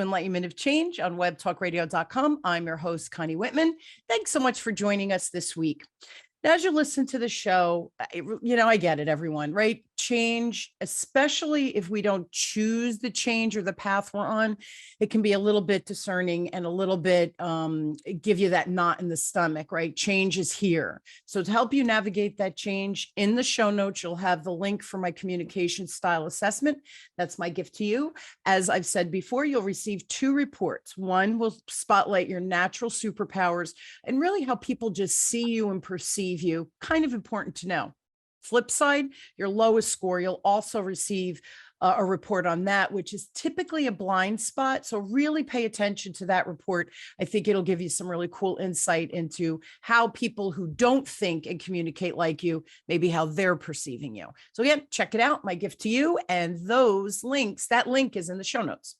Enlightenment of Change on webtalkradio.com. I'm your host, Connie Whitman. Thanks so much for joining us this week. Now, as you listen to the show, I get it, everyone, right? Change, especially if we don't choose the change or the path we're on, it can be a little bit discerning and a little bit give you that knot in the stomach, right? Change is here. So to help you navigate that change, in the show notes, you'll have the link for my communication style assessment. That's my gift to you. As I've said before, you'll receive 2 reports. One will spotlight your natural superpowers and really how people just see you and perceive you. Kind of important to know. Flip side, your lowest score, you'll also receive a report on that, which is typically a blind spot. So really pay attention to that report. I think it'll give you some really cool insight into how people who don't think and communicate like you, maybe how they're perceiving you. So again, check it out, my gift to you. And those links, that link is in the show notes.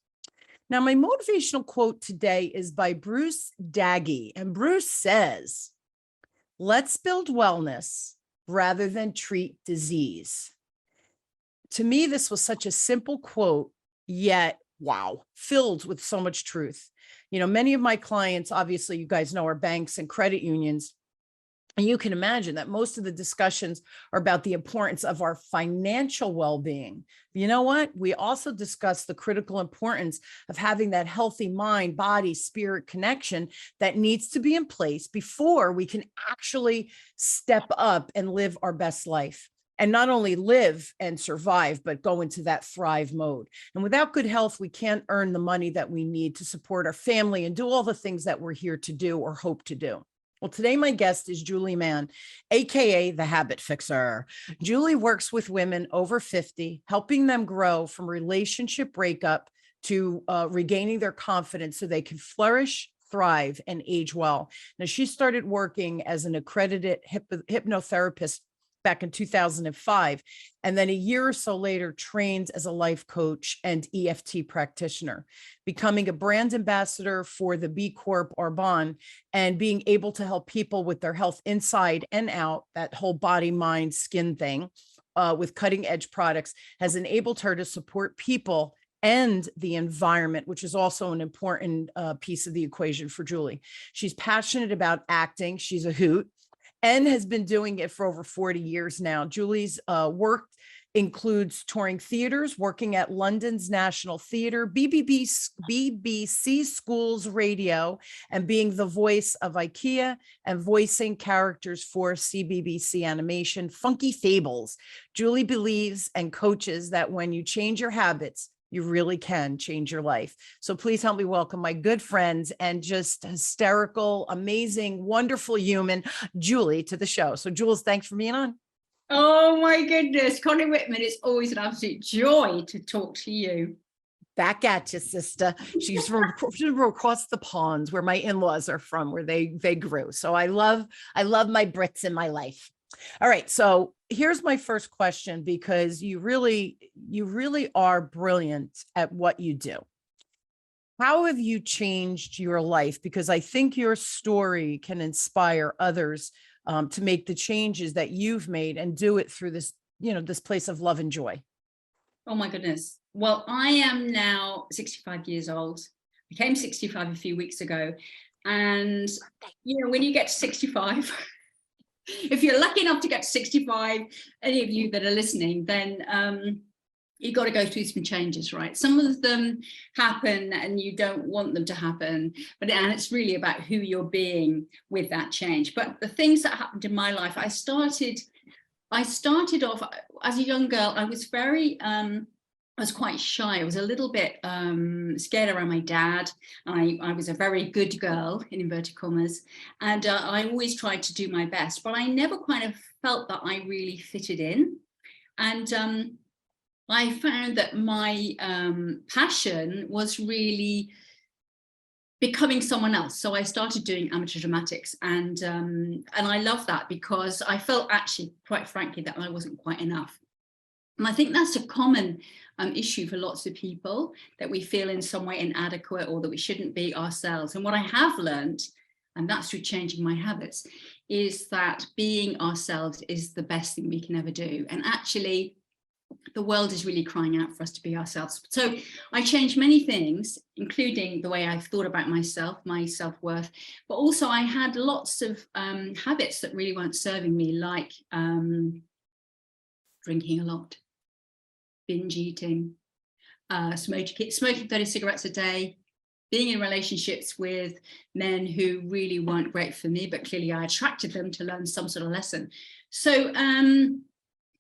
Now, my motivational quote today is by Bruce Daggy. And Bruce says, "Let's build wellness rather than treat disease." To me, this was such a simple quote, yet, wow, filled with so much truth. Many of my clients, obviously, you guys know, are banks and credit unions. And you can imagine that most of the discussions are about the importance of our financial well-being. You know what? We also discuss the critical importance of having that healthy mind, body, spirit connection that needs to be in place before we can actually step up and live our best life. And not only live and survive, but go into that thrive mode. And without good health, we can't earn the money that we need to support our family and do all the things that we're here to do or hope to do. Well, today my guest is Julie Mann, AKA the Habit Fixer. Julie works with women over 50, helping them grow from relationship breakup to regaining their confidence so they can flourish, thrive, and age well. Now, she started working as an accredited hypnotherapist back in 2005. And then a year or so later, trained as a life coach and EFT practitioner, becoming a brand ambassador for the B Corp Arbonne and being able to help people with their health inside and out, that whole body, mind, skin thing, with cutting edge products, has enabled her to support people and the environment, which is also an important piece of the equation for Julie. She's passionate about acting. She's a hoot, and has been doing it for over 40 years now. Julie's work includes touring theaters, working at London's National Theatre, BBC Schools Radio, and being the voice of IKEA and voicing characters for CBBC animation, Funky Fables. Julie believes and coaches that when you change your habits, you really can change your life. So please help me welcome my good friends and just hysterical, amazing, wonderful human, Julie, to the show. So Jules, thanks for being on. Oh my goodness, Connie Whitman, it's always an absolute joy to talk to you. Back at you, sister. She's from across the ponds where my in-laws are from, where they grew. So I love my Brits in my life. All right. So here's my first question, because you really are brilliant at what you do. How have you changed your life? Because I think your story can inspire others to make the changes that you've made and do it through this, this place of love and joy. Oh my goodness. Well, I am now 65 years old. I became 65 a few weeks ago. And, when you get to 65, if you're lucky enough to get to 65, any of you that are listening, then you've got to go through some changes, right? Some of them happen and you don't want them to happen, and it's really about who you're being with that change. But the things that happened in my life, I started off as a young girl. I was I was quite shy. I was a little bit scared around my dad. I was a very good girl, in inverted commas, and I always tried to do my best, but I never kind of felt that I really fitted in. And I found that my passion was really becoming someone else. So I started doing amateur dramatics, and I love that because I felt actually, quite frankly, that I wasn't quite enough. And I think that's a common issue for lots of people, that we feel in some way inadequate or that we shouldn't be ourselves. And what I have learned, and that's through changing my habits, is that being ourselves is the best thing we can ever do. And actually, the world is really crying out for us to be ourselves. So I changed many things, including the way I've thought about myself, my self-worth, but also I had lots of habits that really weren't serving me, like drinking a lot, binge eating, smoking 30 cigarettes a day, being in relationships with men who really weren't great for me, but clearly I attracted them to learn some sort of lesson. So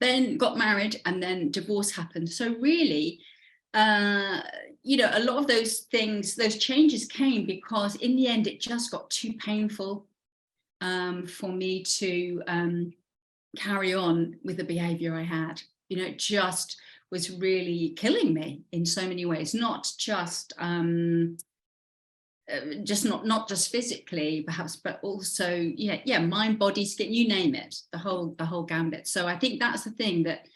then got married, and then divorce happened. So really, you know, a lot of those things, those changes came because in the end, it just got too painful for me to carry on with the behavior I had. You know, it just was really killing me in so many ways, not just not just physically perhaps, but also mind, body, skin, you name it, the whole gambit. So I think that's the thing, that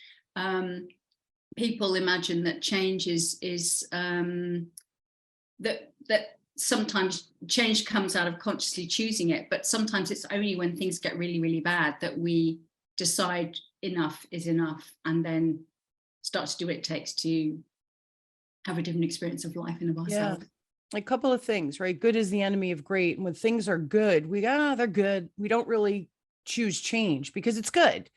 people imagine that change is that sometimes change comes out of consciously choosing it, but sometimes it's only when things get really, really bad that we decide enough is enough, and then start to do what it takes to have a different experience of life and of ourselves. A couple of things, right? Good is the enemy of great. And when things are good, we go, they're good. We don't really choose change because it's good.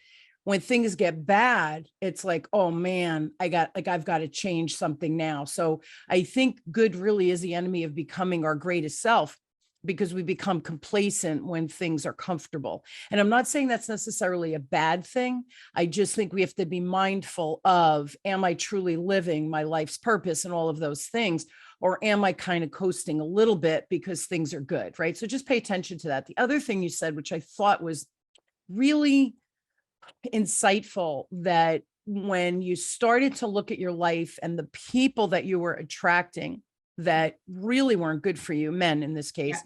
When things get bad, it's like, oh man, I've got to change something now. So I think good really is the enemy of becoming our greatest self, because we become complacent when things are comfortable. And I'm not saying that's necessarily a bad thing. I just think we have to be mindful of, am I truly living my life's purpose and all of those things? Or am I kind of coasting a little bit because things are good, right? So just pay attention to that. The other thing you said, which I thought was really insightful, that when you started to look at your life and the people that you were attracting that really weren't good for you, men in this case,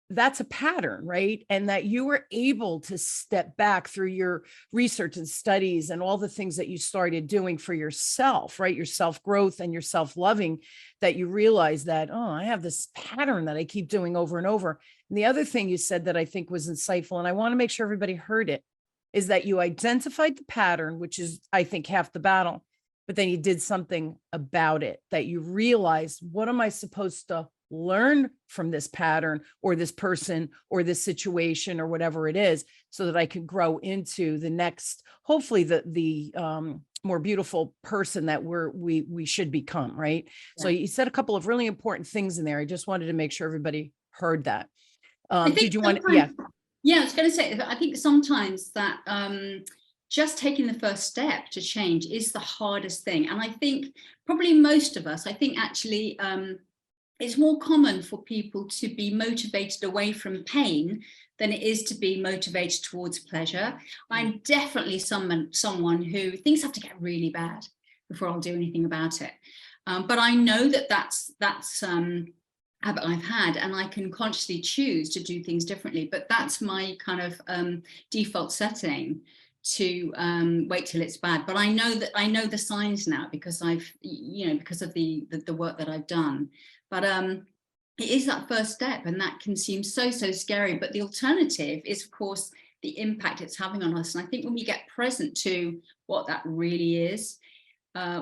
that's a pattern, right? And that you were able to step back through your research and studies and all the things that you started doing for yourself, right? Your self-growth and your self-loving, that you realize that, oh, I have this pattern that I keep doing over and over. And the other thing you said that I think was insightful, and I want to make sure everybody heard it, is that you identified the pattern, which is, I think, half the battle, but then you did something about it, that you realized, what am I supposed to learn from this pattern or this person or this situation or whatever it is, so that I can grow into the next, hopefully the more beautiful person that we should become, right? So you said a couple of really important things in there. I just wanted to make sure everybody heard that. Did you want to, yeah, I was going to say, I think sometimes that just taking the first step to change is the hardest thing. And I think probably most of us, I think actually it's more common for people to be motivated away from pain than it is to be motivated towards pleasure. I'm definitely someone who things have to get really bad before I'll do anything about it. But I know that that's habit I've had, and I can consciously choose to do things differently. But that's my kind of default setting, to wait till it's bad. But I know the signs now, because because of the work that I've done. But it is that first step, and that can seem so scary. But the alternative is, of course, the impact it's having on us. And I think when we get present to what that really is,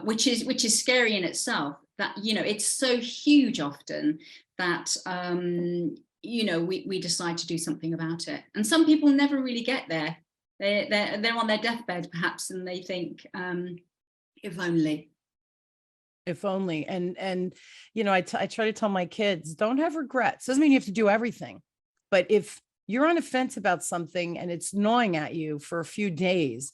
which is scary in itself, that it's so huge often that we decide to do something about it. And some people never really get there. They're on their deathbed perhaps, and they think, if only. And I try to tell my kids, don't have regrets. Doesn't mean you have to do everything, but if you're on a fence about something and it's gnawing at you for a few days,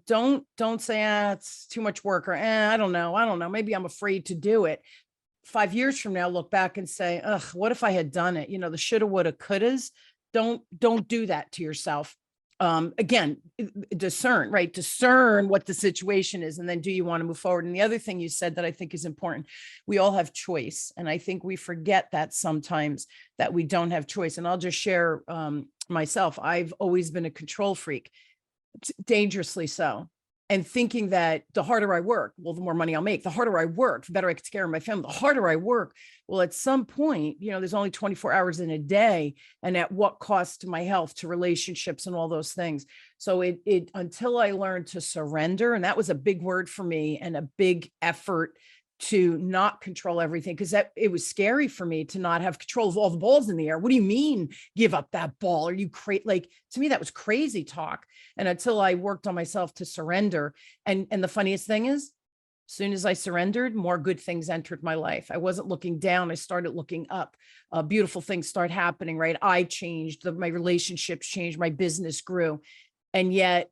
don't say, it's too much work, or I don't know, maybe I'm afraid to do it. 5 years from now, look back and say, ugh, what if I had done it? The shoulda, woulda, couldas. Don't do that to yourself. Again, discern what the situation is, and then do you want to move forward? And the other thing you said that I think is important, we all have choice. And I think we forget that sometimes, that we don't have choice. And I'll just share myself. I've always been a control freak, dangerously so. and thinking that the harder I work, well, the more money I'll make. The harder I work, the better I can take care of my family. The harder I work, well, at some point, there's only 24 hours in a day, and at what cost to my health, to relationships, and all those things. So it until I learned to surrender, and that was a big word for me and a big effort to not control everything, because that it was scary for me to not have control of all the balls in the air. What do you mean give up that ball? Are you crazy? Like, to me, that was crazy talk. And until I worked on myself to surrender. And the funniest thing is, as soon as I surrendered, more good things entered my life. I wasn't looking down. I started looking up. Beautiful things start happening, right? I changed, my relationships changed, my business grew. And yet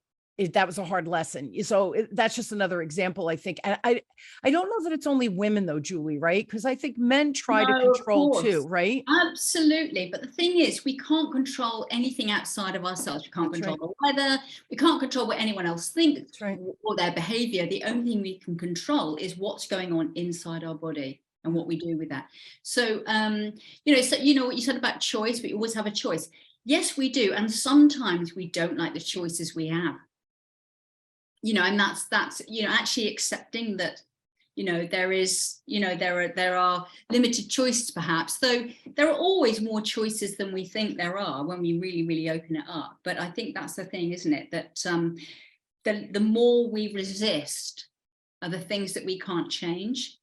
that was a hard lesson. So that's just another example, I think. And I don't know that it's only women though, Julie, right? Because I think men try to No, of control too, course. right? Absolutely. But the thing is, we can't control anything outside of ourselves. We can't That's control right. the weather. We can't control what anyone else thinks That's right. or their behavior. The only thing we can control is what's going on inside our body and what we do with that. So, so what you said about choice, we always have a choice. Yes, we do. And sometimes we don't like the choices we have. And that's actually accepting that there are limited choices, perhaps, though there are always more choices than we think there are when we really, really open it up. But I think that's the thing, isn't it, that the more we resist the things that we can't change,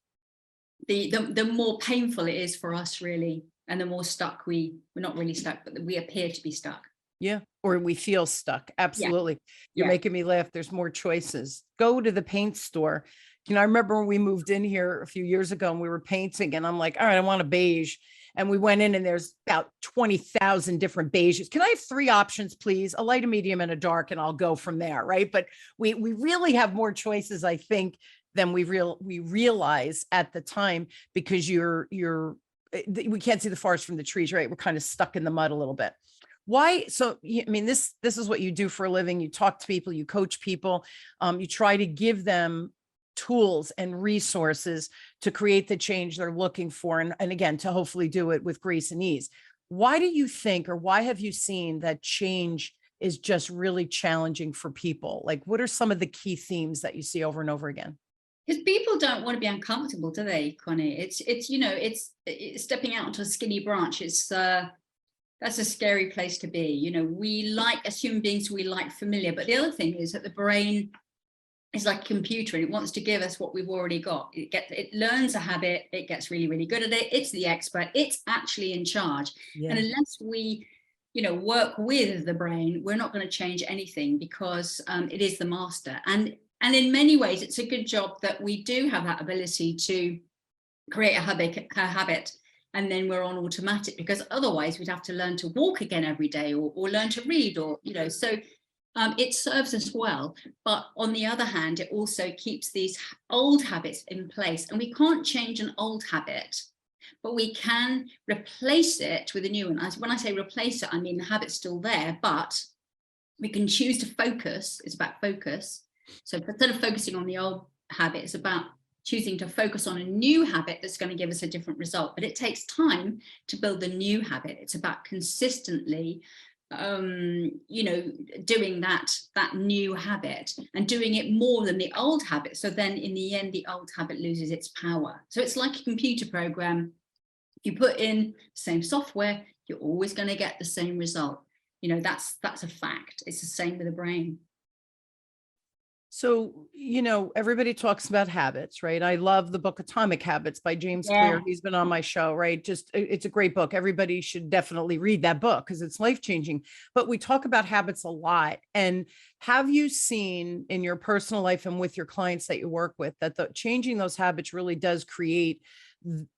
the more painful it is for us, really, and the more stuck we're not really stuck, but we appear to be stuck. Yeah. Or we feel stuck. Absolutely. You're Yeah. making me laugh. There's more choices. Go to the paint store. I remember when we moved in here a few years ago and we were painting, and I'm like, all right, I want a beige. And we went in and there's about 20,000 different beiges. Can I have 3 options, please? A light, a medium, and a dark, and I'll go from there. Right. But we really have more choices, I think, than we realize at the time, because we can't see the forest from the trees, right? We're kind of stuck in the mud a little bit. Why? So, I mean, this is what you do for a living. You talk to people, you coach people, you try to give them tools and resources to create the change they're looking for. And again, to hopefully do it with grace and ease. Why do you think, or why have you seen that change is just really challenging for people? Like, what are some of the key themes that you see over and over again? Because people don't want to be uncomfortable, do they, Connie? It's stepping out onto a skinny branch. That's a scary place to be. We like, as human beings, we like familiar. But the other thing is that the brain is like a computer, and it wants to give us what we've already got. It learns a habit, it gets really, really good at it. It's the expert, it's actually in charge. Yeah. And unless we, work with the brain, we're not going to change anything, because it is the master. And in many ways, it's a good job that we do have that ability to create a habit, and then we're on automatic, because otherwise we'd have to learn to walk again every day, or learn to read, or so it serves us well. But on the other hand, it also keeps these old habits in place, and we can't change an old habit, but we can replace it with a new one. When I say replace it, I mean the habit's still there, but we can choose to focus. It's about focus. So instead of focusing on the old habit, it's about choosing to focus on a new habit that's going to give us a different result. But it takes time to build a new habit. It's about consistently doing that new habit, and doing it more than the old habit. So then in the end, the old habit loses its power. So it's like a computer program. If you put in the same software, you're always going to get the same result. That's a fact. It's the same with the brain. So, everybody talks about habits, right? I love the book Atomic Habits by James Yeah. Clear. He's been on my show, right? It's a great book. Everybody should definitely read that book because it's life-changing. But we talk about habits a lot. And have you seen in your personal life and with your clients that you work with that changing those habits really does create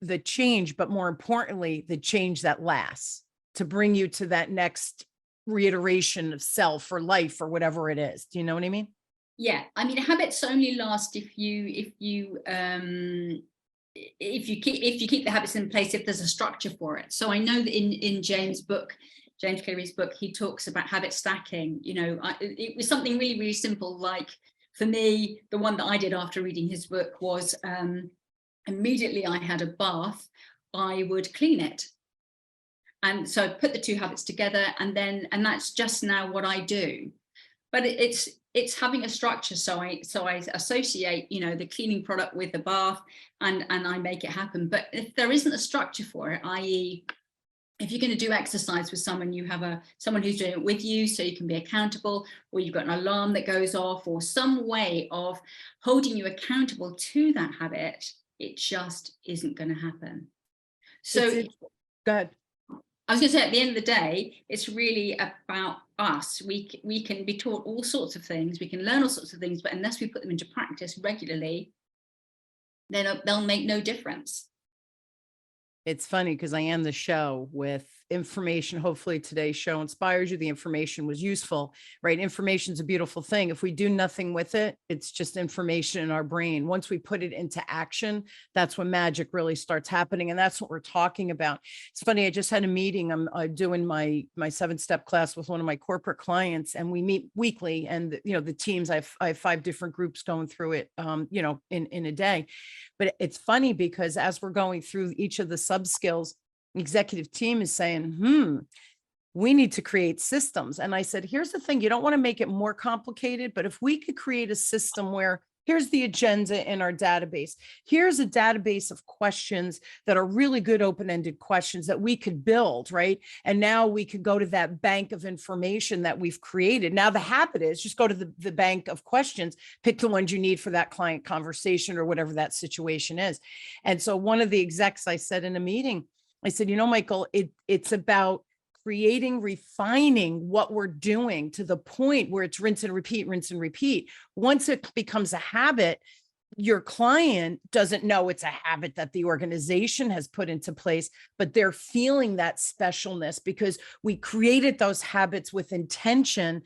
the change, but more importantly, the change that lasts to bring you to that next reiteration of self or life or whatever it is? Do you know what I mean? Yeah, I mean, habits only last if you keep the habits in place, if there's a structure for it. So I know that in James Cleary's book, he talks about habit stacking. It was something really, really simple. Like for me, the one that I did after reading his book was immediately I had a bath, I would clean it. And so I put the two habits together, and that's just now what I do. But it's having a structure. So I associate, you know, the cleaning product with the bath, and I make it happen. But if there isn't a structure for it, i.e., if you're going to do exercise with someone, you have someone who's doing it with you, so you can be accountable, or you've got an alarm that goes off, or some way of holding you accountable to that habit, it just isn't going to happen. So go ahead. I was going to say, at the end of the day, it's really about us. We can be taught all sorts of things, we can learn all sorts of things, but unless we put them into practice regularly, then they'll make no difference. It's funny because I end the show with information. Hopefully today's show inspires you. The information was useful, right? Information is a beautiful thing. If we do nothing with it, it's just information in our brain. Once we put it into action, that's when magic really starts happening. And that's what we're talking about. It's funny. I just had a meeting. I'm doing my 7-step class with one of my corporate clients, and we meet weekly. And, you know, the teams, I have 5 different groups going through it, you know, in a day. But it's funny because as we're going through each of the sub skills, executive team is saying, we need to create systems. And I said, here's the thing, you don't want to make it more complicated, but if we could create a system where here's the agenda in our database, here's a database of questions that are really good open-ended questions that we could build, right? And now we could go to that bank of information that we've created. Now the habit is just go to the bank of questions, pick the ones you need for that client conversation or whatever that situation is. And so one of the execs, I said in a meeting, I said, you know, Michael, it's about creating, refining what we're doing to the point where it's rinse and repeat, rinse and repeat. Once it becomes a habit, your client doesn't know it's a habit that the organization has put into place, but they're feeling that specialness because we created those habits with intention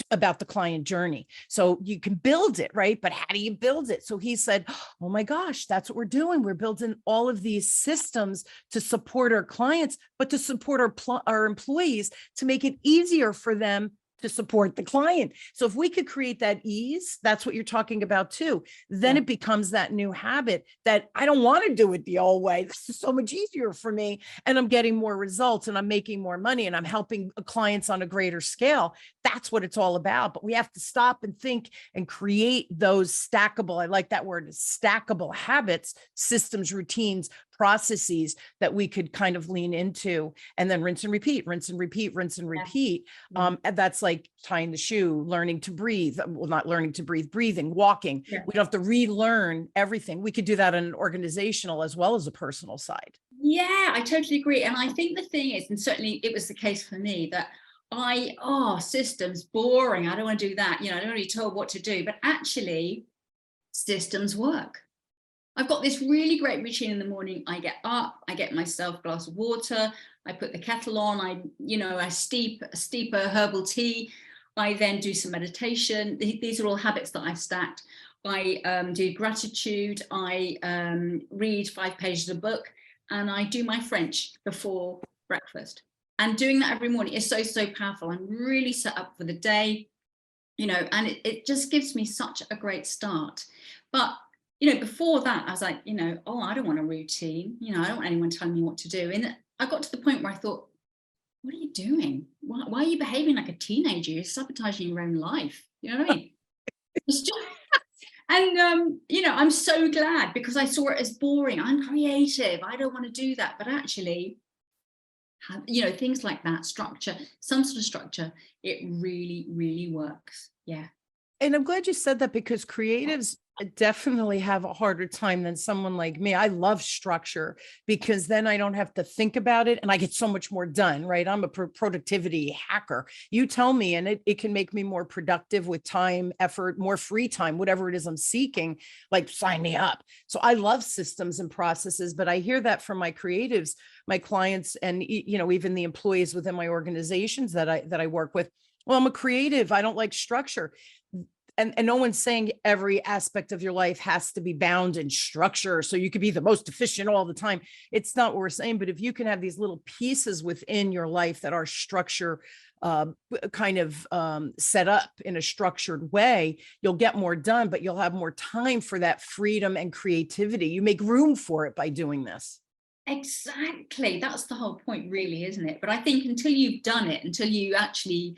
about the client journey. So you can build it, right? But how do you build it? So he said, oh my gosh, that's what we're doing. We're building all of these systems to support our clients, but to support our employees, to make it easier for them to support the client. So if we could create that ease, that's what you're talking about too, then it becomes that new habit that I don't want to do it the old way. This is so much easier for me. And I'm getting more results and I'm making more money and I'm helping clients on a greater scale. That's what it's all about. But we have to stop and think and create those stackable, I like that word, stackable habits, systems, routines, processes that we could kind of lean into, and then rinse and repeat, rinse and repeat, rinse and repeat. And that's like tying the shoe, learning to breathe. Well, not learning to breathe, breathing, walking. We don't have to relearn everything. We could do that on an organizational as well as a personal side. Yeah, I totally agree. And I think the thing is, and certainly it was the case for me, that systems, boring. I don't want to do that. You know, I don't want to be told what to do, but actually systems work. I've got this really great routine in the morning. I get up, I get myself a glass of water, I put the kettle on, I steep a herbal tea. I then do some meditation. These are all habits that I've stacked. I do gratitude. I read 5 pages of a book, and I do my French before breakfast. And doing that every morning is so, so powerful. I'm really set up for the day, you know, and it just gives me such a great start. But you know, before that, I was like, you know, I don't want a routine. You know, I don't want anyone telling me what to do. And I got to the point where I thought, what are you doing? Why are you behaving like a teenager? You're sabotaging your own life. You know what I mean? And, you know, I'm so glad, because I saw it as boring. I'm creative. I don't want to do that. But actually, you know, things like that, structure, some sort of structure, it really, really works. Yeah. And I'm glad you said that, because creatives definitely have a harder time than someone like me. I love structure because then I don't have to think about it and I get so much more done, right? I'm a productivity hacker. You tell me, and it can make me more productive with time, effort, more free time, whatever it is I'm seeking, like sign me up. So I love systems and processes, but I hear that from my creatives, my clients, and, you know, even the employees within my organizations that I work with. Well, I'm a creative. I don't like structure. And no one's saying every aspect of your life has to be bound in structure so you could be the most efficient all the time. It's not what we're saying. But if you can have these little pieces within your life that are structure set up in a structured way, you'll get more done, but you'll have more time for that freedom and creativity. You make room for it by doing this. Exactly. That's the whole point, really, isn't it? But I think until you've done it, until you actually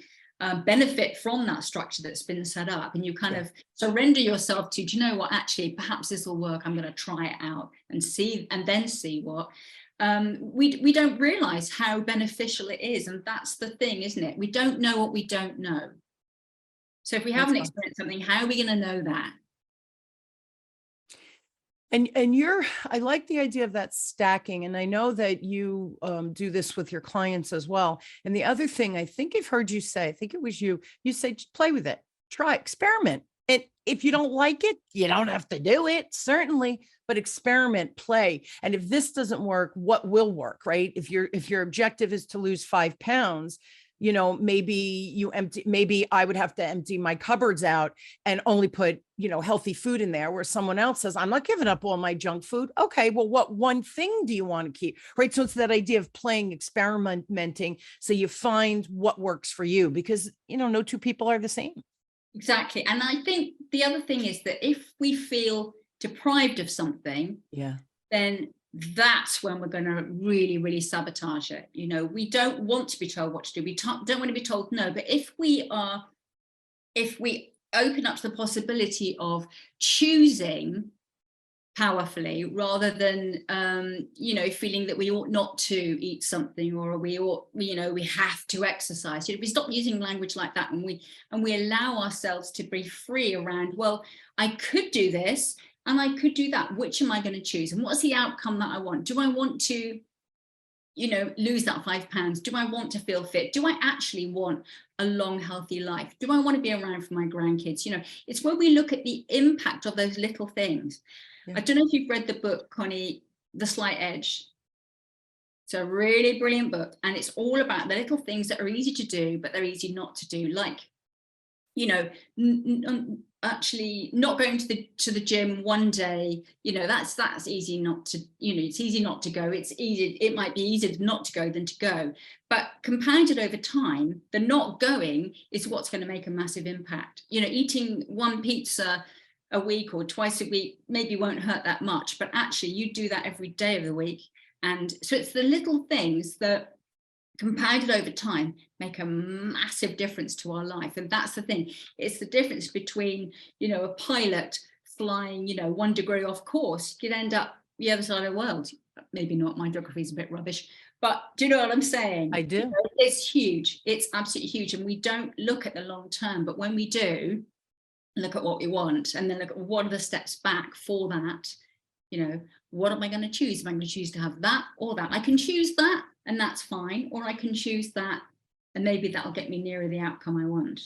benefit from that structure that's been set up, and you kind of surrender yourself to, do you know what, actually perhaps this will work, I'm going to try it out and see, and then see what, we don't realize how beneficial it is. And that's the thing, isn't it? We don't know what we don't know. So if we haven't experienced something, how are we going to know that? And I like the idea of that stacking. And I know that you do this with your clients as well. And the other thing I think I've heard you say, I think it was you say, play with it, try, experiment. And if you don't like it, you don't have to do it, certainly, but experiment, play. And if this doesn't work, what will work, right? If your objective is to lose 5 pounds, you know, maybe I would have to empty my cupboards out and only put, you know, healthy food in there, where someone else says, I'm not giving up all my junk food. Okay, well, what one thing do you want to keep? Right. So it's that idea of playing, experimenting. So you find what works for you, because, you know, no two people are the same. Exactly. And I think the other thing is that if we feel deprived of something, then that's when we're going to really, really sabotage it. You know, we don't want to be told what to do. We don't want to be told no. But if we open up to the possibility of choosing powerfully, rather than you know, feeling that we ought not to eat something, or we ought, you know, we have to exercise. You know, we stop using language like that, and we allow ourselves to be free around, well, I could do this and I could do that. Which am I going to choose? And what's the outcome that I want? Do I want to, you know, lose that 5 pounds? Do I want to feel fit? Do I actually want a long, healthy life? Do I want to be around for my grandkids? You know, it's where we look at the impact of those little things. I don't know if you've read the book, Connie, The Slight Edge. It's a really brilliant book, and it's all about the little things that are easy to do, but they're easy not to do. Like, you know, actually not going to the gym one day, you know, that's easy not to, you know, it's easy not to go. It might be easier not to go than to go, but compounded over time, the not going is what's going to make a massive impact. You know, eating one pizza a week or twice a week maybe won't hurt that much, but actually you do that every day of the week. And so it's the little things that compounded over time make a massive difference to our life. And that's the thing, it's the difference between, you know, a pilot flying, you know, 1 degree off course, you'd end up the other side of the world. Maybe not, my geography is a bit rubbish, but do you know what I'm saying? I do. You know, it's huge, it's absolutely huge. And we don't look at the long term, but when we do look at what we want, and then look at what are the steps back for that, you know, what am I going to choose? Am I going to choose to have that or that? I can choose that, and that's fine. Or I can choose that, and maybe that'll get me nearer the outcome I want.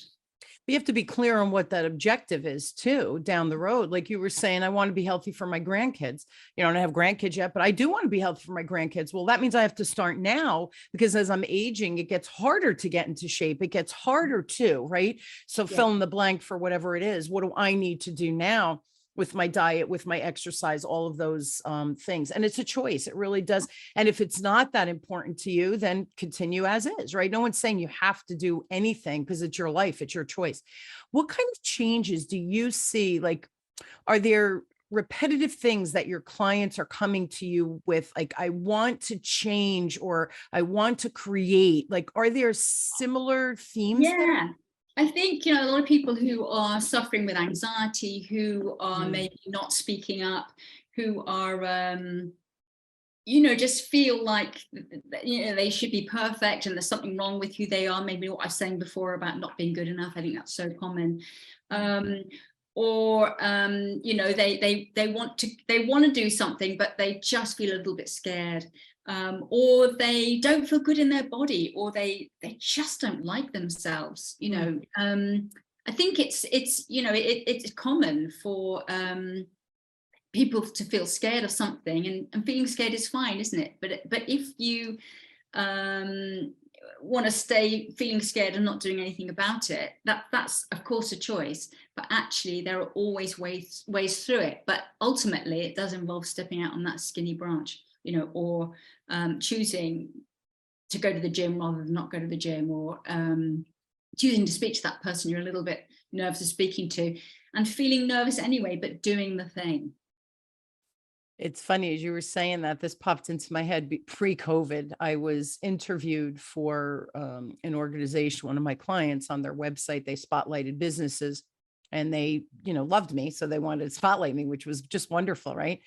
You have to be clear on what that objective is too, down the road. Like you were saying, I want to be healthy for my grandkids. You know, I don't have grandkids yet, but I do want to be healthy for my grandkids. Well, that means I have to start now, because as I'm aging, it gets harder to get into shape. It gets harder too, right? So fill in the blank for whatever it is. What do I need to do now with my diet, with my exercise, all of those things? And it's a choice. It really does. And if it's not that important to you, then continue as is, right? No one's saying you have to do anything, because it's your life, it's your choice. What kind of changes do you see? Like, are there repetitive things that your clients are coming to you with? Like, I want to change, or I want to create, like, are there similar themes there? I think, you know, a lot of people who are suffering with anxiety, who are maybe not speaking up, who are, you know, just feel like, you know, they should be perfect and there's something wrong with who they are. Maybe what I was saying before about not being good enough. I think that's so common. Or you know, they want to do something, but they just feel a little bit scared. Or they don't feel good in their body, or they just don't like themselves, you know. I think it's you know, it's common for people to feel scared of something, and feeling scared is fine, isn't it? But if you want to stay feeling scared and not doing anything about it, that's of course a choice, but actually there are always ways through it. But ultimately it does involve stepping out on that skinny branch, you know, or choosing to go to the gym rather than not go to the gym, or choosing to speak to that person you're a little bit nervous of speaking to, and feeling nervous anyway, but doing the thing. It's funny, as you were saying that, this popped into my head pre-COVID. I was interviewed for an organization, one of my clients on their website. They spotlighted businesses and they, loved me. So they wanted to spotlight me, which was just wonderful. Right.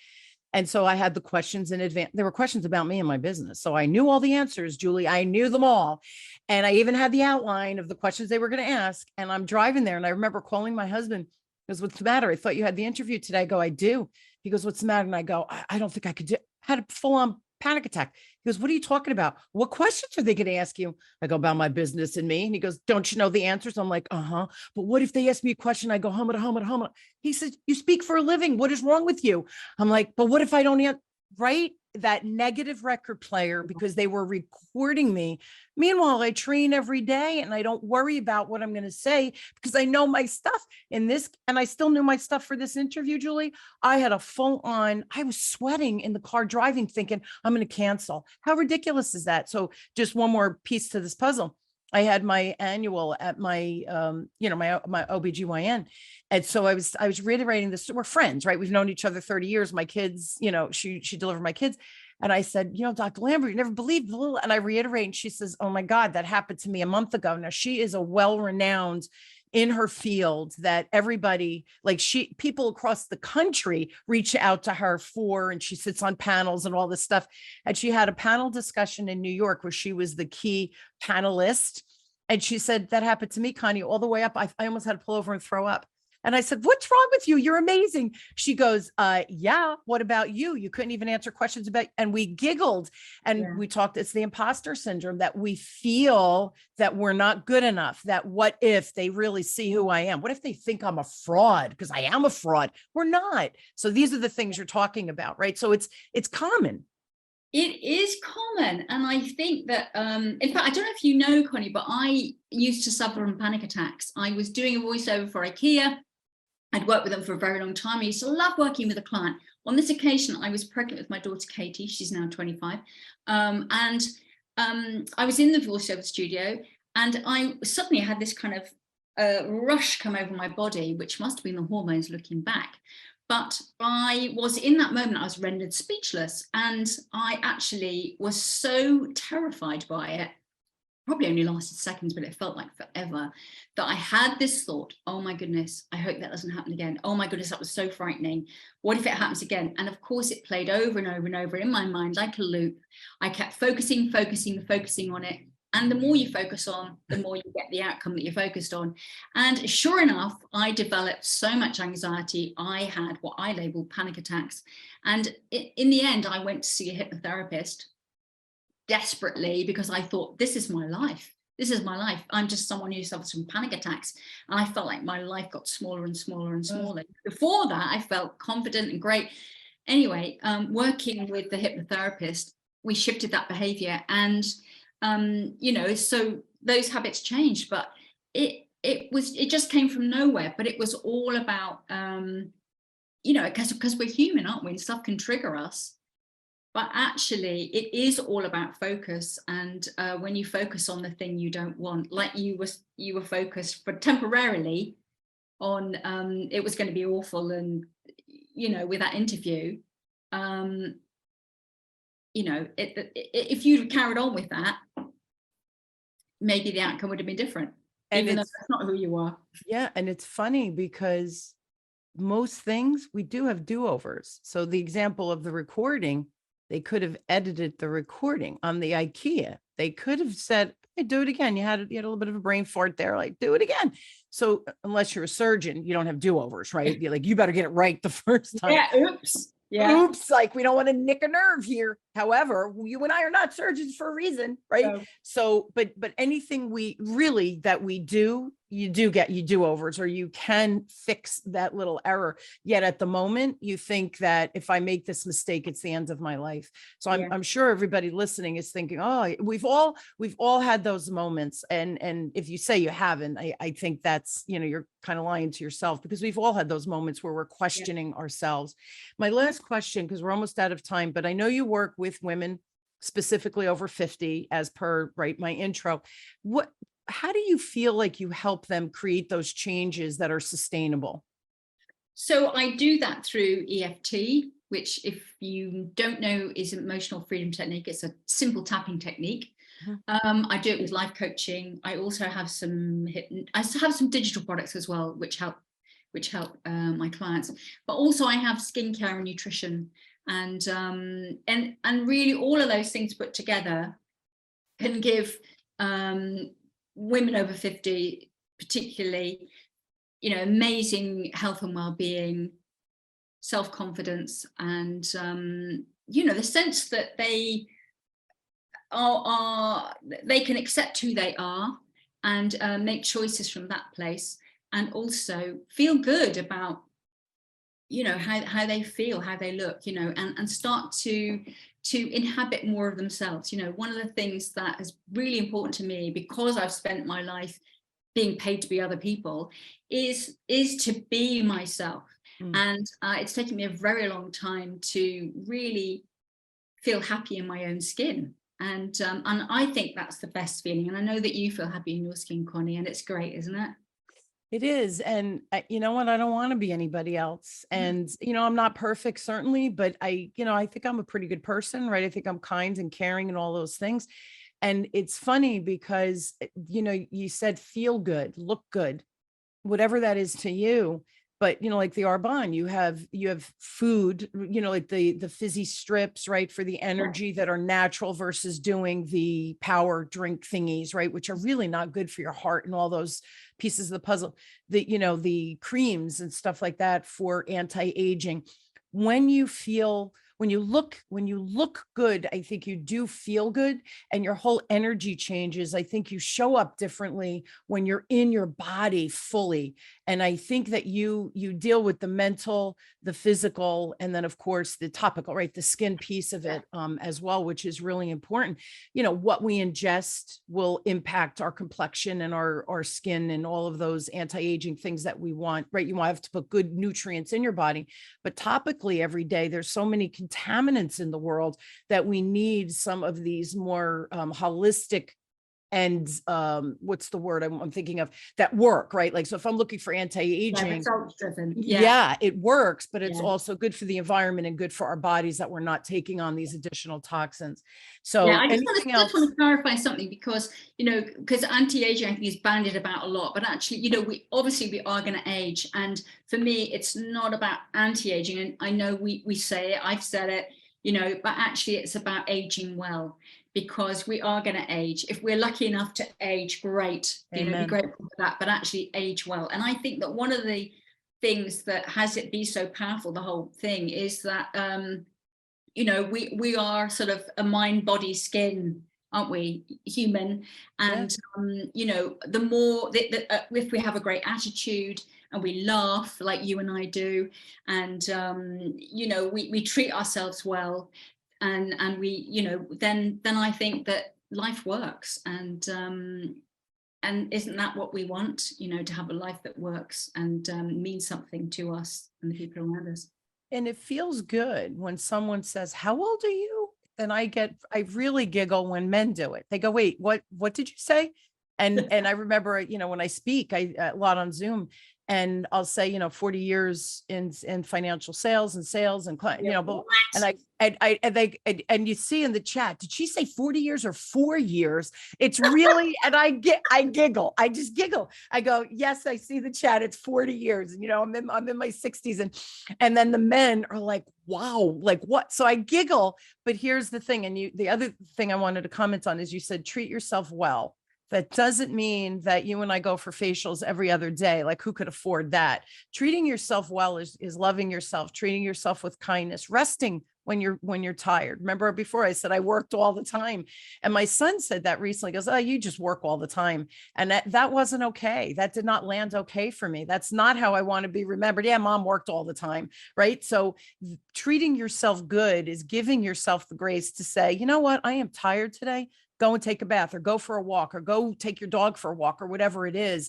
And so I had the questions in advance. There were questions about me and my business. So I knew all the answers, Julie. I knew them all. And I even had the outline of the questions they were going to ask. And I'm driving there. And I remember calling my husband. He goes, "What's the matter? I thought you had the interview today." I go, "I do." He goes, "What's the matter?" And I go, I don't think I could do it." Had a full on panic attack. He goes, "What are you talking about? What questions are they going to ask you?" I go, "About my business and me." And he goes, "Don't you know the answers?" I'm like, "Uh-huh. But what if they ask me a question?" I go, hum it, hum it, hum it. He says, "You speak for a living. What is wrong with you?" I'm like, "But what if I don't answer?" Right? That negative record player, because they were recording me. Meanwhile, I train every day and I don't worry about what I'm going to say because I know my stuff in this. And I still knew my stuff for this interview, Julie. I had a full on, I was sweating in the car driving, thinking I'm going to cancel. How ridiculous is that? So just one more piece to this puzzle. I had my annual at my, my OBGYN. And so I was reiterating this. We're friends, right? We've known each other 30 years. My kids, she delivered my kids. And I said, "Dr. Lambert, you never believed." And I reiterate, and she says, "Oh my God, that happened to me a month ago." Now she is a well-renowned in her field that everybody, like people across the country reach out to her for, and she sits on panels and all this stuff. And she had a panel discussion in New York where she was the key panelist. And she said, "That happened to me, Connie, all the way up. I almost had to pull over and throw up." And I said, "What's wrong with you? You're amazing." She goes, "Yeah, what about you? You couldn't even answer questions about," and we giggled and we talked. It's the imposter syndrome that we feel that we're not good enough, that what if they really see who I am? What if they think I'm a fraud? Because I am a fraud. We're not. So these are the things you're talking about, right? So it's common. It is common. And I think that, in fact, I don't know if you know, Connie, but I used to suffer from panic attacks. I was doing a voiceover for IKEA. I'd worked with them for a very long time. I used to love working with a client. On this occasion, I was pregnant with my daughter, Katie. She's now 25. I was in the voiceover studio and I suddenly had this kind of rush come over my body, which must have been the hormones looking back. But I was in that moment, I was rendered speechless. And I actually was so terrified by it, probably only lasted seconds, but it felt like forever, that I had this thought, "Oh my goodness, I hope that doesn't happen again. Oh my goodness, that was so frightening. What if it happens again?" And of course it played over and over and over in my mind like a loop. I kept focusing on it. And the more you focus on, the more you get the outcome that you're focused on. And sure enough, I developed so much anxiety. I had what I labeled panic attacks. And in the end, I went to see a hypnotherapist desperately because I thought, this is my life. This is my life. I'm just someone who suffers from panic attacks. And I felt like my life got smaller and smaller and smaller. Before that, I felt confident and great. Anyway, working with the hypnotherapist, we shifted that behavior. And, so those habits changed, but it just came from nowhere. But it was all about, because we're human, aren't we? And stuff can trigger us. But actually, it is all about focus. And when you focus on the thing you don't want, like you were focused for temporarily on it was going to be awful. And, with that interview, if you'd carried on with that, maybe the outcome would have been different. And even though that's not who you are. Yeah. And it's funny because most things we do have do-overs. So the example of the recording, they could have edited the recording on the IKEA. They could have said, "Hey, do it again. You had a little bit of a brain fart there. Like, do it again." So unless you're a surgeon, you don't have do-overs, right? You're like, you better get it right the first time. Yeah. Oops. Yeah. Oops. Like, we don't want to nick a nerve here. However, you and I are not surgeons for a reason, right? No. So, but anything that we do, you do get do-overs, or you can fix that little error. Yet at the moment, you think that if I make this mistake, it's the end of my life. So I'm sure everybody listening is thinking, "Oh, we've all had those moments." And if you say you haven't, I think that's, you're kind of lying to yourself, because we've all had those moments where we're questioning ourselves. My last question, because we're almost out of time, but I know you work with women specifically over 50, as per my intro. How do you feel like you help them create those changes that are sustainable? So I do that through EFT, which if you don't know is an emotional freedom technique. It's a simple tapping technique. I do it with life coaching. I also have some digital products as well, which help my clients. But also I have skincare and nutrition, and really all of those things put together can give women over 50, particularly, amazing health and well-being, self-confidence, and the sense that they they can accept who they are and make choices from that place, and also feel good about how they feel, how they look, and start to inhabit more of themselves. One of the things that is really important to me, because I've spent my life being paid to be other people, is to be myself. And it's taken me a very long time to really feel happy in my own skin. And I think that's the best feeling. And I know that you feel happy in your skin, Connie, and it's great, isn't it? It is. And you know what? I don't want to be anybody else. And, I'm not perfect, certainly, but I think I'm a pretty good person, right? I think I'm kind and caring and all those things. And it's funny because, you said feel good, look good, whatever that is to you. But, like the Arbonne, you have food, like the fizzy strips, right, for the energy that are natural versus doing the power drink thingies, right, which are really not good for your heart and all those pieces of the puzzle, the creams and stuff like that for anti-aging. When you look good, I think you do feel good, and your whole energy changes. I think you show up differently when you're in your body fully. And I think that you deal with the mental, the physical, and then of course the topical, right? The skin piece of it as well, which is really important. What we ingest will impact our complexion and our skin and all of those anti-aging things that we want, right? You have to put good nutrients in your body, but topically every day, there's so many contaminants in the world that we need some of these more holistic and what's the word I'm thinking of, that work, right? Like, so if I'm looking for anti-aging, results driven. Yeah, it works, but it's also good for the environment and good for our bodies that we're not taking on these additional toxins. So I just want to clarify something, because anti-aging, I think, is bandied about a lot, but actually, we are going to age. And for me, it's not about anti-aging. And I know we say it, I've said it, but actually it's about aging well, because we are going to age. If we're lucky enough to age, great, be grateful for that, but actually age well. And I think that one of the things that has it be so powerful, the whole thing, is that we are sort of a mind, body, skin, aren't we, human? And the more if we have a great attitude and we laugh like you and I do, and we treat ourselves well, and we then I think that life works. And isn't that what we want, to have a life that works and means something to us and the people around us? And it feels good when someone says, "How old are you?" And I really giggle when men do it. They go, "Wait, what did you say?" And I remember, when I speak, a lot on Zoom, and I'll say, 40 years in financial sales and but, and you see in the chat, did she say 40 years or 4 years? It's really, and I giggle. I just giggle. I go, yes, I see the chat. It's 40 years. And, I'm in my 60s, and then the men are like, wow, like what? So I giggle, but here's the thing. And the other thing I wanted to comment on is you said, treat yourself well. That doesn't mean that you and I go for facials every other day. Like, who could afford that? Treating yourself well is loving yourself, treating yourself with kindness, resting when you're tired. Remember before I said I worked all the time, and my son said that recently. He goes, "Oh, you just work all the time." And that wasn't okay. That did not land okay for me. That's not how I want to be remembered. Yeah, mom worked all the time, right? So treating yourself good is giving yourself the grace to say, you know what, I am tired today. Go and take a bath, or go for a walk, or go take your dog for a walk, or whatever it is.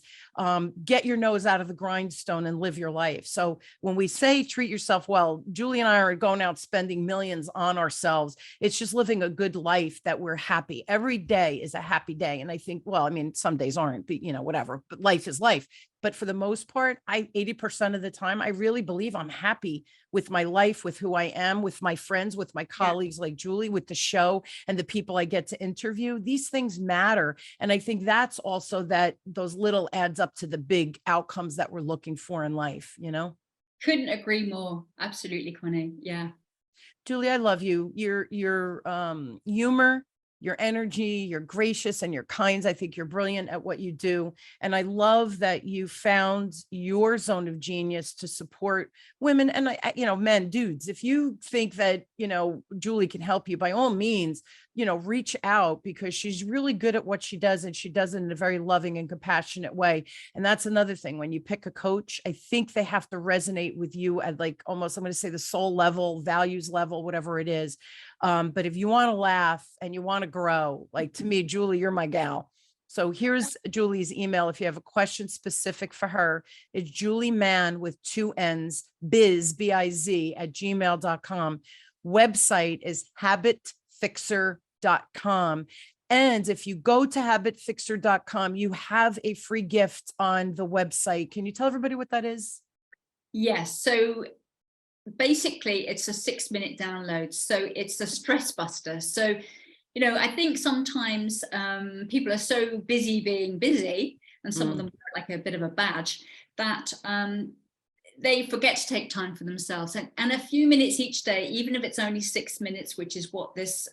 Get your nose out of the grindstone and live your life. So when we say treat yourself well, Julie and I are going out spending millions on ourselves. It's just living a good life that we're happy. Every day is a happy day. And I think, well, I mean, some days aren't, but whatever, but life is life. but for the most part, 80% of the time, I really believe I'm happy with my life, with who I am, with my friends, with my colleagues like Julie, with the show and the people I get to interview. These things matter. And I think that's also that those little adds up to the big outcomes that we're looking for in life, you know? Couldn't agree more. Absolutely, Connie. Yeah. Julie, I love you. Your humor, your energy, you're gracious and you're kind. I think you're brilliant at what you do. And I love that you found your zone of genius to support women and men, dudes. If you think that, Julie can help you, by all means, reach out, because she's really good at what she does, and she does it in a very loving and compassionate way. And that's another thing. When you pick a coach, I think they have to resonate with you at, like, almost, I'm going to say, the soul level, values level, whatever it is. But if you want to laugh and you want to grow, like, to me, Julie, you're my gal. So here's Julie's email. If you have a question specific for her, it's Julie Mann with 2 N's, biz, at gmail.com. Website is habitfixer.com. And if you go to habitfixer.com, you have a free gift on the website. Can you tell everybody what that is? Yes. So basically, it's a 6-minute download. So it's a stress buster. So, I think sometimes people are so busy being busy, and some of them wear like a bit of a badge, that they forget to take time for themselves. And a few minutes each day, even if it's only 6 minutes, which is what this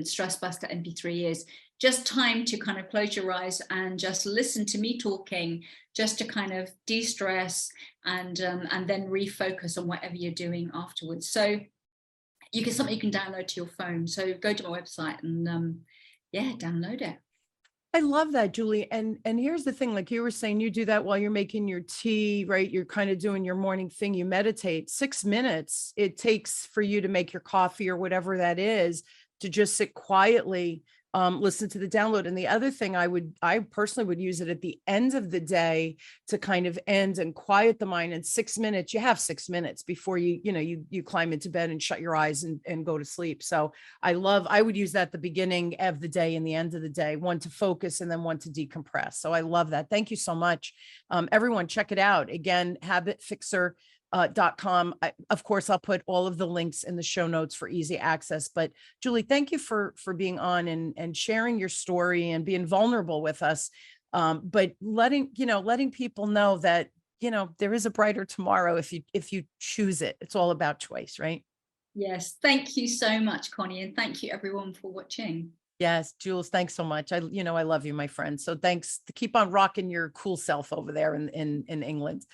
stress buster MP3 is, just time to kind of close your eyes and just listen to me talking, just to kind of de-stress and then refocus on whatever you're doing afterwards. So something you can download to your phone. So go to my website and download it. I love that, Julie. And here's the thing, like you were saying, you do that while you're making your tea, right? You're kind of doing your morning thing, you meditate. 6 minutes it takes for you to make your coffee or whatever that is, to just sit quietly, listen to the download. And the other thing, I personally would use it at the end of the day to kind of end and quiet the mind. In 6 minutes, you have 6 minutes before you climb into bed and shut your eyes and go to sleep. So I would use that at the beginning of the day and the end of the day, one to focus and then one to decompress. So I love that. Thank you so much. Everyone, check it out. Again, habitfixer.com. Of course, I'll put all of the links in the show notes for easy access. But Julie, thank you for being on and sharing your story and being vulnerable with us. But letting people know that, there is a brighter tomorrow if you choose it. It's all about choice, right? Yes. Thank you so much, Connie. And thank you everyone for watching. Yes, Jules, thanks so much. I love you, my friend. So thanks, to keep on rocking your cool self over there in England.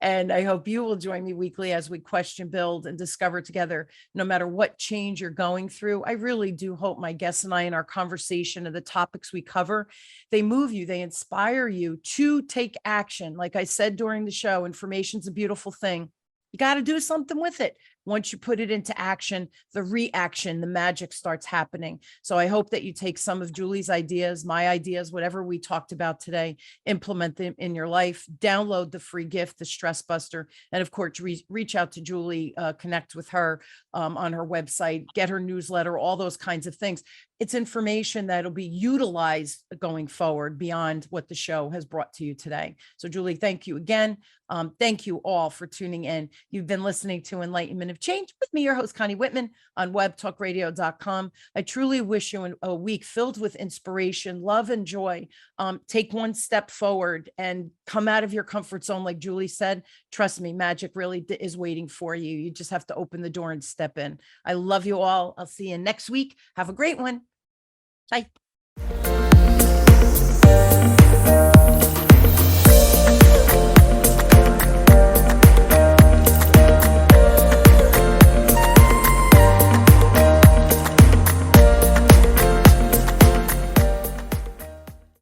And I hope you will join me weekly as we question, build, and discover together, no matter what change you're going through. I really do hope my guests and I, in our conversation and the topics we cover, they move you, they inspire you to take action. Like I said during the show, information's a beautiful thing. You got to do something with it. Once you put it into action, the reaction, the magic starts happening. So I hope that you take some of Julie's ideas, my ideas, whatever we talked about today, implement them in your life, download the free gift, the Stress Buster. And of course, reach out to Julie, connect with her on her website, get her newsletter, all those kinds of things. It's information that'll be utilized going forward beyond what the show has brought to you today. So Julie, thank you again. Thank you all for tuning in. You've been listening to Enlightenment of Change with me, your host, Connie Whitman, on webtalkradio.com. I truly wish you a week filled with inspiration, love, and joy. Take one step forward and come out of your comfort zone. Like Julie said, trust me, magic really is waiting for you. You just have to open the door and step in. I love you all. I'll see you next week. Have a great one. Bye.